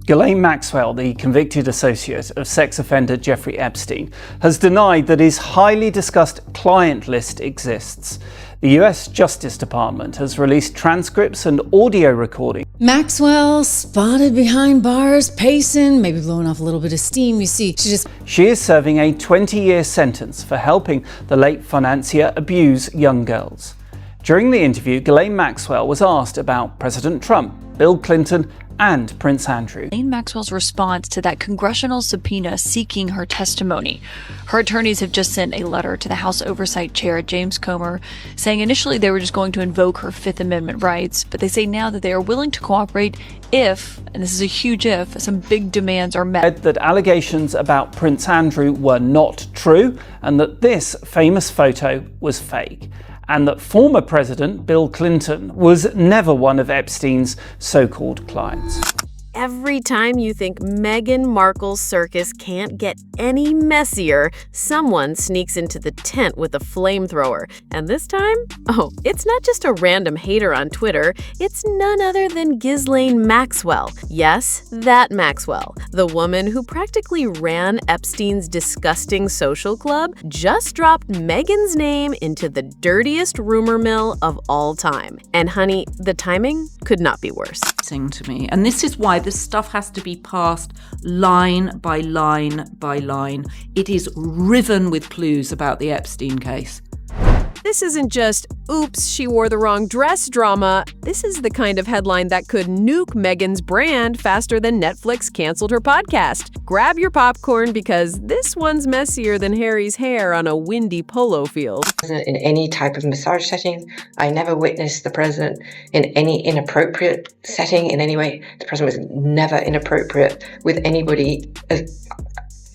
Ghislaine Maxwell, the convicted associate of sex offender Jeffrey Epstein, has denied that his highly discussed client list exists. The US Justice Department has released transcripts and audio recordings. Maxwell spotted behind bars, pacing, maybe blowing off a little bit of steam. You see, She is serving a 20-year sentence for helping the late financier abuse young girls. During the interview, Ghislaine Maxwell was asked about President Trump, Bill Clinton, and Prince Andrew. Ghislaine Maxwell's response to that congressional subpoena seeking her testimony. Her attorneys have just sent a letter to the House Oversight Chair, James Comer, saying initially they were just going to invoke her Fifth Amendment rights, but they say now that they are willing to cooperate if, and this is a huge if, some big demands are met. That allegations about Prince Andrew were not true, and that this famous photo was fake, and that former President Bill Clinton was never one of Epstein's so-called clients. Every time you think Meghan Markle's circus can't get any messier, someone sneaks into the tent with a flamethrower. And this time, it's not just a random hater on Twitter, it's none other than Ghislaine Maxwell. Yes, that Maxwell, the woman who practically ran Epstein's disgusting social club, just dropped Meghan's name into the dirtiest rumor mill of all time. And honey, the timing could not be worse. To me. And this is why this stuff has to be passed line by line by line. It is riven with clues about the Epstein case. This isn't just, oops, she wore the wrong dress drama. This is the kind of headline that could nuke Meghan's brand faster than Netflix canceled her podcast. Grab your popcorn because this one's messier than Harry's hair on a windy polo field. In any type of massage setting, I never witnessed the president in any inappropriate setting in any way. The president was never inappropriate with anybody.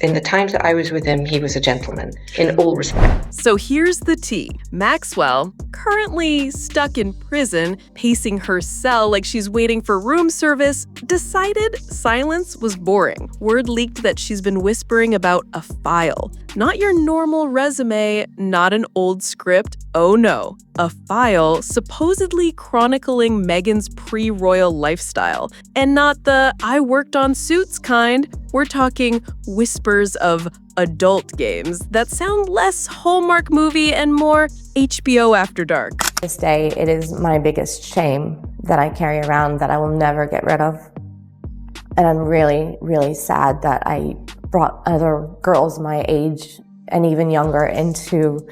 In the times that I was with him, he was a gentleman in all respects. So here's the tea. Maxwell, currently stuck in prison, pacing her cell like she's waiting for room service, decided silence was boring. Word leaked that she's been whispering about a file. Not your normal resume, not an old script. Oh no, a file supposedly chronicling Meghan's pre-royal lifestyle. And not the I worked on Suits kind. We're talking whispers of adult games that sound less Hallmark movie and more HBO After Dark. This day, it is my biggest shame that I carry around that I will never get rid of. And I'm really, really sad that I brought other girls my age and even younger into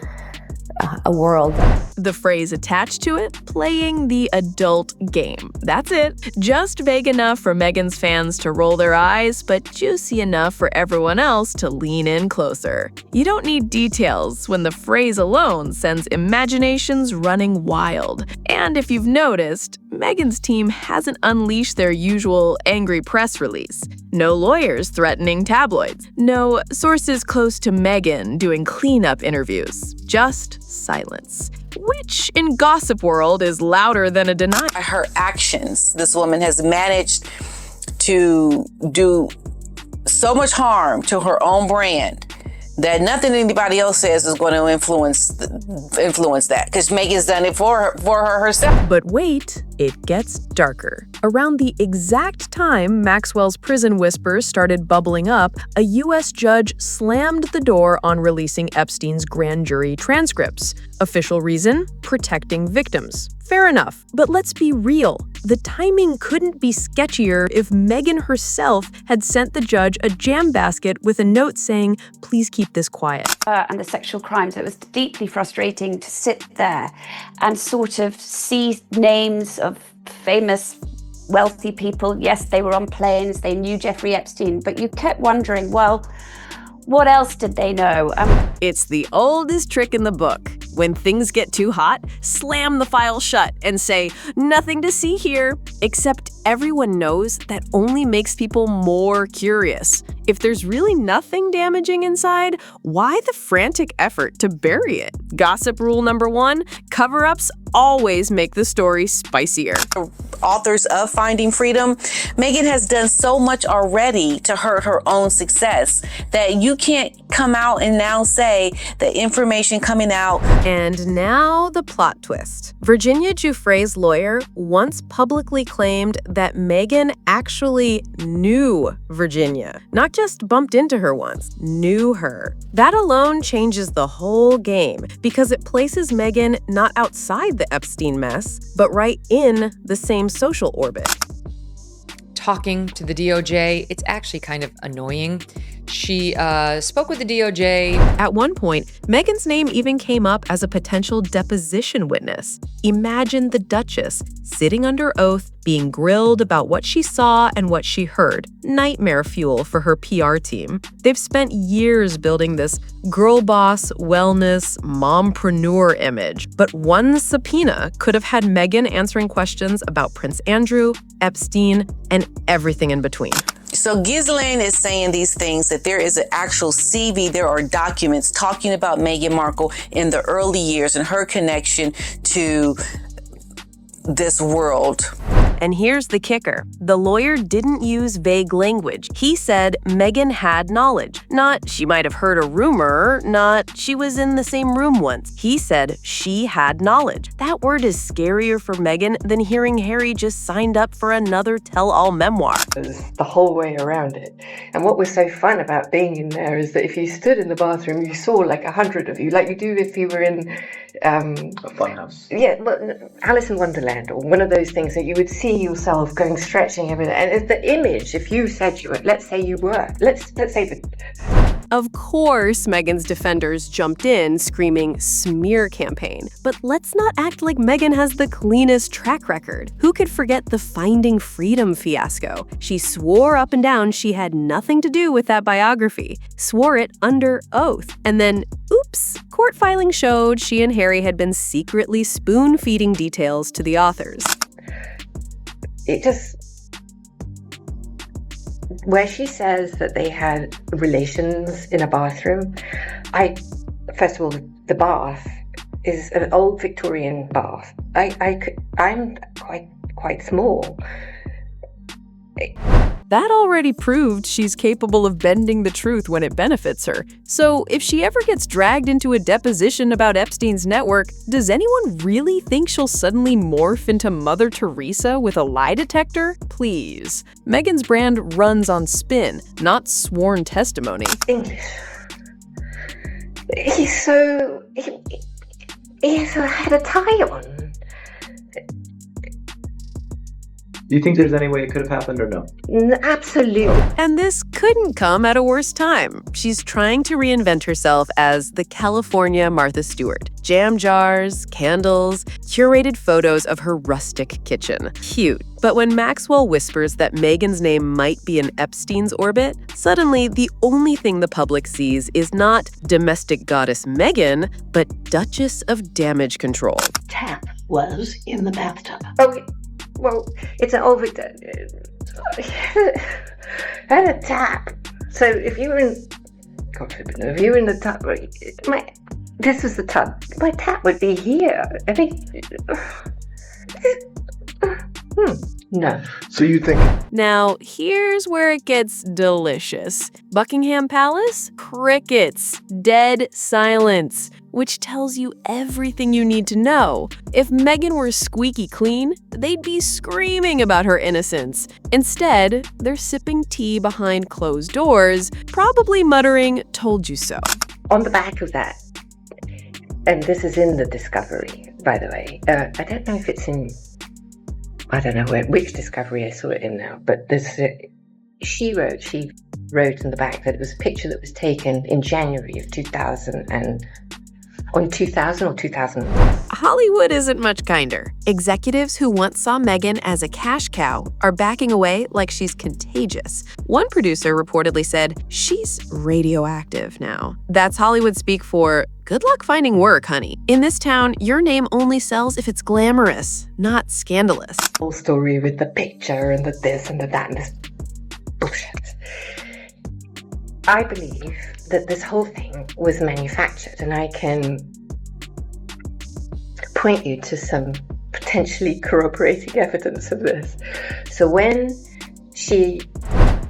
a world. The phrase attached to it, playing the adult game. That's it. Just vague enough for Meghan's fans to roll their eyes, but juicy enough for everyone else to lean in closer. You don't need details when the phrase alone sends imaginations running wild. And if you've noticed, Meghan's team hasn't unleashed their usual angry press release. No lawyers threatening tabloids. No sources close to Meghan doing cleanup interviews. Just silence. Which, in gossip world, is louder than a denial. Her actions, this woman has managed to do so much harm to her own brand that nothing anybody else says is going to influence that, because Meghan's done it for her herself. But wait, it gets darker. Around the exact time Maxwell's prison whispers started bubbling up, a U.S. judge slammed the door on releasing Epstein's grand jury transcripts. Official reason? Protecting victims. Fair enough, but let's be real. The timing couldn't be sketchier if Meghan herself had sent the judge a jam basket with a note saying, please keep this quiet. And the sexual crimes, it was deeply frustrating to sit there and sort of see names of famous wealthy people. Yes, they were on planes, they knew Jeffrey Epstein, but you kept wondering, well, what else did they know? It's the oldest trick in the book. When things get too hot, slam the file shut and say, nothing to see here. Except everyone knows that only makes people more curious. If there's really nothing damaging inside, why the frantic effort to bury it? Gossip rule number 1, cover-ups always make the story spicier. Authors of Finding Freedom, Meghan has done so much already to hurt her own success that you can't come out and now say the information coming out. And now the plot twist. Virginia Giuffre's lawyer once publicly claimed that Meghan actually knew Virginia. Not just bumped into her once, knew her. That alone changes the whole game because it places Meghan not outside the Epstein mess, but right in the same social orbit. Talking to the DOJ, it's actually kind of annoying. She spoke with the DOJ. At one point, Meghan's name even came up as a potential deposition witness. Imagine the Duchess sitting under oath, being grilled about what she saw and what she heard. Nightmare fuel for her PR team. They've spent years building this girl boss, wellness, mompreneur image. But one subpoena could have had Meghan answering questions about Prince Andrew, Epstein, and everything in between. So Ghislaine is saying these things, that there is an actual CV, there are documents talking about Meghan Markle in the early years and her connection to this world. And here's the kicker. The lawyer didn't use vague language. He said Meghan had knowledge. Not she might have heard a rumor, not she was in the same room once. He said she had knowledge. That word is scarier for Meghan than hearing Harry just signed up for another tell-all memoir. The whole way around it. And what was so fun about being in there is that if you stood in the bathroom, you saw like 100 of you, like you do if you were in a funhouse. Yeah, but Alice in Wonderland, or one of those things that you would see yourself going stretching everything. And it's the image, if you said you were, let's say Of course, Meghan's defenders jumped in screaming smear campaign. But let's not act like Meghan has the cleanest track record. Who could forget the Finding Freedom fiasco? She swore up and down she had nothing to do with that biography, swore it under oath. And then, oops, court filing showed she and Harry had been secretly spoon-feeding details to the authors. It just... Where she says that they had relations in a bathroom, first of all, the bath is an old Victorian bath. I'm quite small. That already proved she's capable of bending the truth when it benefits her. So if she ever gets dragged into a deposition about Epstein's network, does anyone really think she'll suddenly morph into Mother Teresa with a lie detector? Please. Meghan's brand runs on spin, not sworn testimony. English. He had a tie on. Do you think there's any way it could have happened or no? Absolutely. And this couldn't come at a worse time. She's trying to reinvent herself as the California Martha Stewart. Jam jars, candles, curated photos of her rustic kitchen. Cute. But when Maxwell whispers that Meghan's name might be in Epstein's orbit, suddenly the only thing the public sees is not domestic goddess Meghan, but Duchess of Damage Control. Tap was in the bathtub. Okay. Well, it's an old Victor. And a tap. So if you were in, God forbid, if you were in the tub, this was the tub. My tap would be here. I think. No. So you think... Now, here's where it gets delicious. Buckingham Palace? Crickets. Dead silence. Which tells you everything you need to know. If Meghan were squeaky clean, they'd be screaming about her innocence. Instead, they're sipping tea behind closed doors, probably muttering, "Told you so." On the back of that, and this is in the Discovery, by the way. I don't know if it's in... I don't know which Discovery I saw it in now, but she wrote in the back that it was a picture that was taken in January of 2000 or 2000. Hollywood isn't much kinder. Executives who once saw Meghan as a cash cow are backing away like she's contagious. One producer reportedly said, "She's radioactive now." That's Hollywood speak for, good luck finding work, honey. In this town, your name only sells if it's glamorous, not scandalous. Whole story with the picture and the this and the that and this bullshit. I believe that this whole thing was manufactured, and I can point you to some potentially corroborating evidence of this. So when she...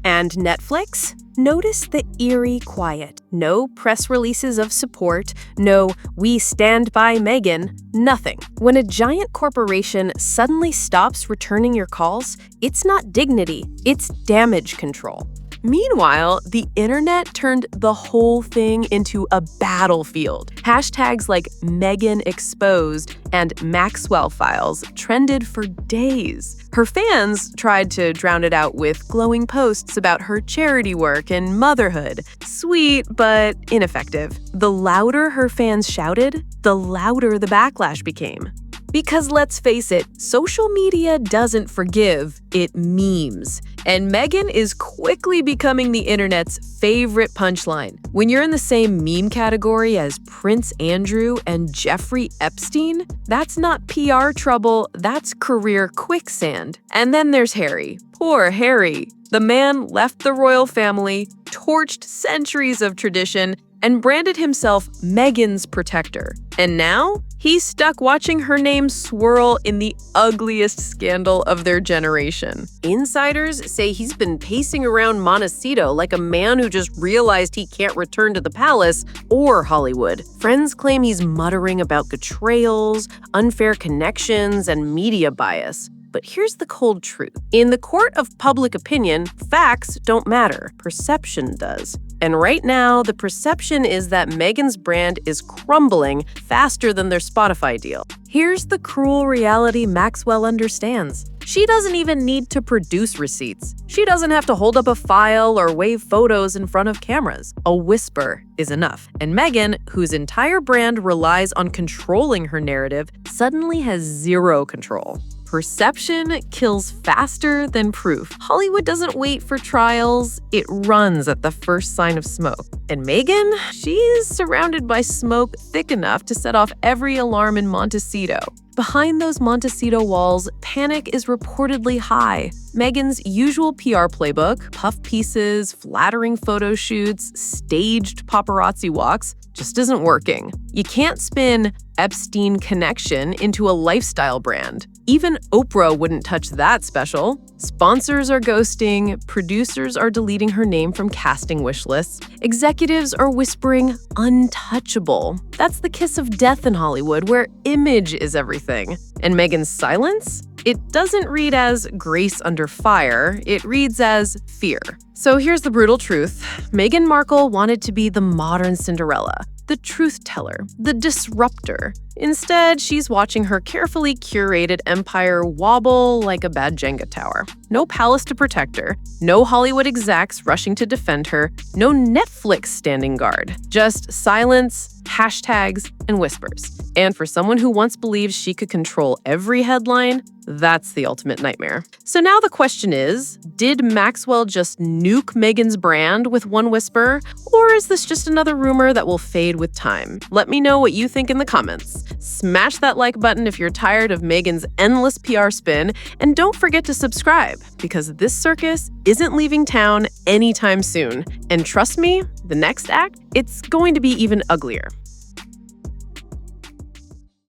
And Netflix? Notice the eerie quiet. No press releases of support, no "we stand by Meghan," nothing. When a giant corporation suddenly stops returning your calls, it's not dignity, it's damage control. Meanwhile, the internet turned the whole thing into a battlefield. Hashtags like Meghan Exposed and Maxwell Files trended for days. Her fans tried to drown it out with glowing posts about her charity work and motherhood. Sweet, but ineffective. The louder her fans shouted, the louder the backlash became. Because let's face it, social media doesn't forgive, it memes. And Meghan is quickly becoming the internet's favorite punchline. When you're in the same meme category as Prince Andrew and Jeffrey Epstein, that's not PR trouble, that's career quicksand. And then there's Harry. Poor Harry. The man left the royal family, torched centuries of tradition, and branded himself Meghan's protector. And now, he's stuck watching her name swirl in the ugliest scandal of their generation. Insiders say he's been pacing around Montecito like a man who just realized he can't return to the palace or Hollywood. Friends claim he's muttering about betrayals, unfair connections, and media bias. But here's the cold truth. In the court of public opinion, facts don't matter. Perception does. And right now, the perception is that Meghan's brand is crumbling faster than their Spotify deal. Here's the cruel reality Maxwell understands. She doesn't even need to produce receipts. She doesn't have to hold up a file or wave photos in front of cameras. A whisper is enough. And Meghan, whose entire brand relies on controlling her narrative, suddenly has zero control. Perception kills faster than proof. Hollywood doesn't wait for trials, it runs at the first sign of smoke. And Meghan, she's surrounded by smoke thick enough to set off every alarm in Montecito. Behind those Montecito walls, panic is reportedly high. Meghan's usual PR playbook, puff pieces, flattering photo shoots, staged paparazzi walks, just isn't working. You can't spin Epstein connection into a lifestyle brand. Even Oprah wouldn't touch that special. Sponsors are ghosting, producers are deleting her name from casting wish lists, executives are whispering untouchable. That's the kiss of death in Hollywood, where image is everything. And Meghan's silence? It doesn't read as grace under fire, it reads as fear. So here's the brutal truth. Meghan Markle wanted to be the modern Cinderella, the truth teller, the disruptor. Instead, she's watching her carefully curated empire wobble like a bad Jenga tower. No palace to protect her, no Hollywood execs rushing to defend her, no Netflix standing guard. Just silence, hashtags, and whispers. And for someone who once believed she could control every headline, that's the ultimate nightmare. So now the question is, did Maxwell just nuke Meghan's brand with one whisper? Or is this just another rumor that will fade with time? Let me know what you think in the comments. Smash that like button if you're tired of Meghan's endless PR spin, and don't forget to subscribe, because this circus isn't leaving town anytime soon. And trust me, the next act, it's going to be even uglier.